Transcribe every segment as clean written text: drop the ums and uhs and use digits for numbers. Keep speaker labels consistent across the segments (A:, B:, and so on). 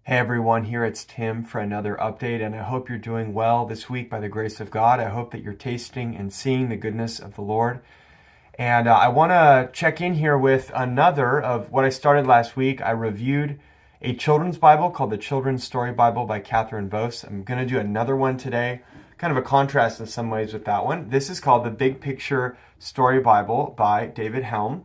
A: Hey everyone, here it's Tim for another update, and I hope you're doing well this week by the grace of God. I hope that you're tasting and seeing the goodness of the Lord. And I want to check in here with another of what I started last week. I reviewed a children's Bible called the Children's Story Bible by Catherine Vos. I'm going to do another one today, kind of a contrast in some ways with that one. This is called the Big Picture Story Bible by David Helm.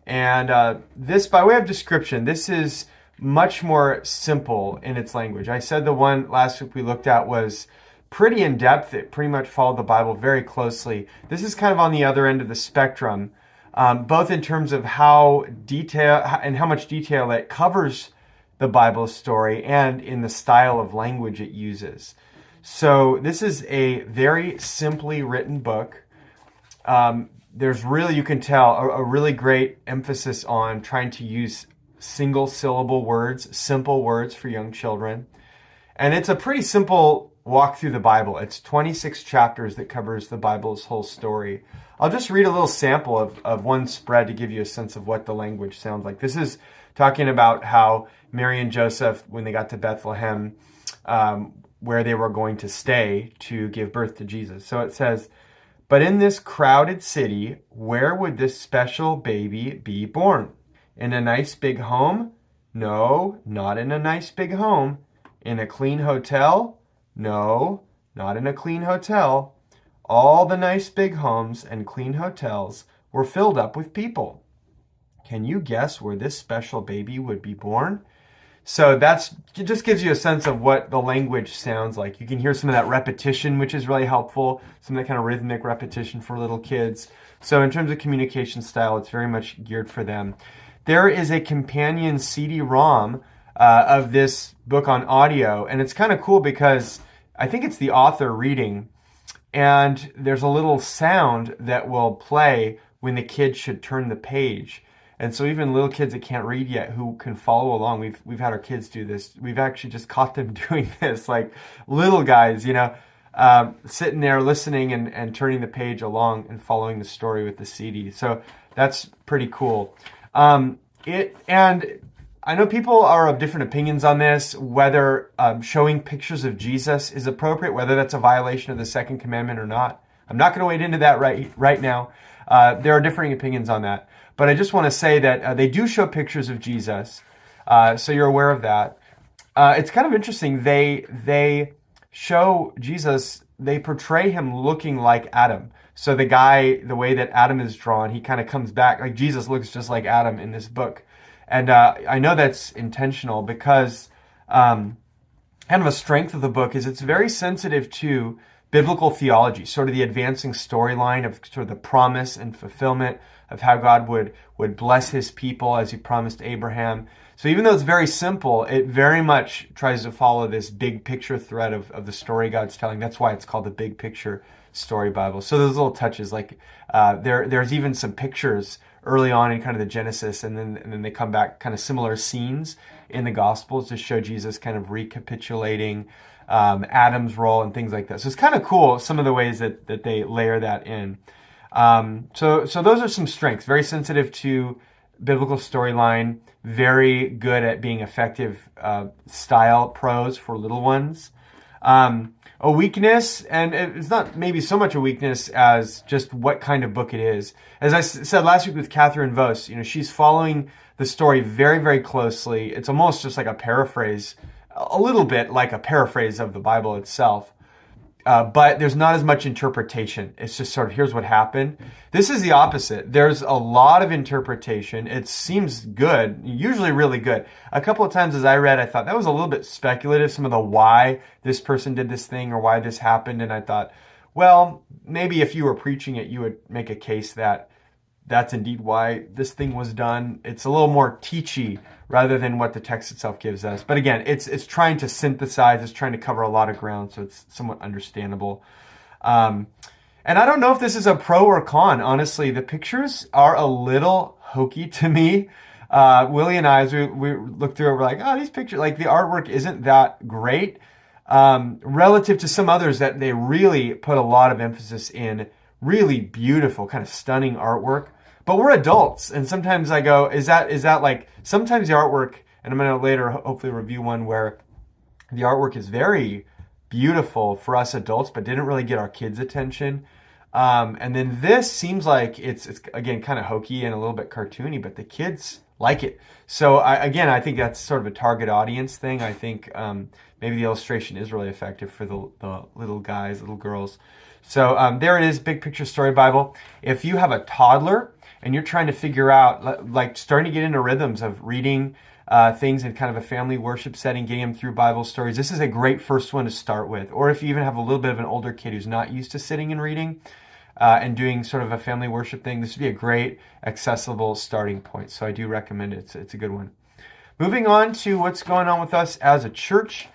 A: And this, by way of description, this is much more simple in its language. I said the one last week we looked at was pretty in depth. It pretty much followed the Bible very closely. This is kind of on the other end of the spectrum, both in terms of how much detail it covers the Bible story and in the style of language it uses. So this is a very simply written book. There's really, you can tell, a really great emphasis on trying to use single syllable words, simple words for young children. And it's a pretty simple walk through the Bible. It's 26 chapters that covers the Bible's whole story. I'll just read a little sample of one spread to give you a sense of what the language sounds like. This is talking about how Mary and Joseph, when they got to Bethlehem, where they were going to stay to give birth to Jesus. So it says, "But in this crowded city, where would this special baby be born? In a nice big home? No, not in a nice big home. In a clean hotel? No, not in a clean hotel. All the nice big homes and clean hotels were filled up with people. Can you guess where this special baby would be born?" So it just gives you a sense of what the language sounds like. You can hear some of that repetition, which is really helpful, some of that kind of rhythmic repetition for little kids. So in terms of communication style, it's very much geared for them. There is a companion CD-ROM of this book on audio, and it's kind of cool because I think it's the author reading, and there's a little sound that will play when the kid should turn the page. And so even little kids that can't read yet who can follow along, we've had our kids do this. We've actually just caught them doing this, like little guys, sitting there listening and turning the page along and following the story with the CD. So that's pretty cool. And I know people are of different opinions on this, whether showing pictures of Jesus is appropriate, whether that's a violation of the second commandment or not. I'm not going to wade into that right now. There are differing opinions on that. But I just want to say that they do show pictures of Jesus, so you're aware of that. It's kind of interesting. They show Jesus, they portray him looking like Adam. So the way that Adam is drawn, he kind of comes back, like Jesus looks just like Adam in this book. And I know that's intentional because kind of a strength of the book is it's very sensitive to biblical theology, sort of the advancing storyline of sort of the promise and fulfillment of how God would bless his people as he promised Abraham. So even though it's very simple, it very much tries to follow this big picture thread of the story God's telling. That's why it's called the Big Picture Story Bible. So those little touches, like there's even some pictures early on in kind of the Genesis, and then they come back, kind of similar scenes in the Gospels to show Jesus kind of recapitulating Adam's role and things like that. So it's kind of cool, some of the ways that they layer that in. So those are some strengths. Very sensitive to biblical storyline, very good at being effective style prose for little ones. A weakness, and it's not maybe so much a weakness as just what kind of book it is. As I said last week with Catherine Vos, she's following the story very, very closely. It's almost just like a paraphrase, a little bit like a paraphrase of the Bible itself. But there's not as much interpretation. It's just sort of, here's what happened. This is the opposite. There's a lot of interpretation. It seems good, usually really good. A couple of times as I read, I thought that was a little bit speculative, some of the why this person did this thing or why this happened. And I thought, well, maybe if you were preaching it, you would make a case that that's indeed why this thing was done. It's a little more teachy rather than what the text itself gives us. But again, it's trying to synthesize, it's trying to cover a lot of ground, so it's somewhat understandable. And I don't know if this is a pro or con, honestly. The pictures are a little hokey to me. Willie and I, as we looked through it, we're like, oh, these pictures, like the artwork isn't that great relative to some others that they really put a lot of emphasis in. Really beautiful, kind of stunning artwork. But we're adults, and sometimes I go, is that like, sometimes the artwork And I'm going to later hopefully review one where the artwork is very beautiful for us adults, but didn't really get our kids' attention. And then this seems like it's again kind of hokey and a little bit cartoony, but the kids like it. So I think that's sort of a target audience thing. I think maybe the illustration is really effective for the little guys, little girls. So there it is, Big Picture Story Bible. If you have a toddler and you're trying to figure out, like starting to get into rhythms of reading things in kind of a family worship setting, getting them through Bible stories, this is a great first one to start with. Or if you even have a little bit of an older kid who's not used to sitting and reading and doing sort of a family worship thing, this would be a great accessible starting point. So I do recommend it. It's a good one. Moving on to what's going on with us as a church.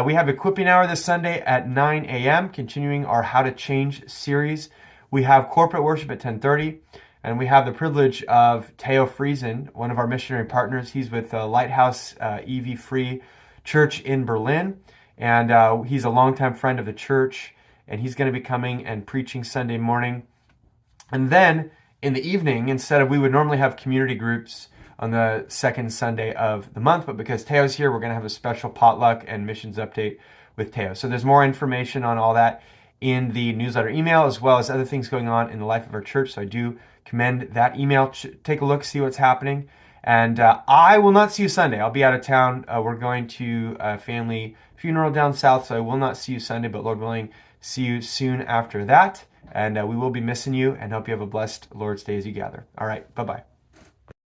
A: We have Equipping Hour this Sunday at 9 a.m., continuing our How to Change series. We have corporate worship at 10:30. And we have the privilege of Theo Friesen, one of our missionary partners. He's with Lighthouse EV Free Church in Berlin. And he's a longtime friend of the church. And he's going to be coming and preaching Sunday morning. And then in the evening, instead of, we would normally have community groups on the second Sunday of the month. But because Theo's here, we're going to have a special potluck and missions update with Theo. So there's more information on all that in the newsletter email, as well as other things going on in the life of our church. So I do commend that email. Take a look, see what's happening. And I will not see you Sunday. I'll be out of town. We're going to a family funeral down south, so I will not see you Sunday, but Lord willing, see you soon after that. And we will be missing you, and hope you have a blessed Lord's Day as you gather. All right, bye-bye.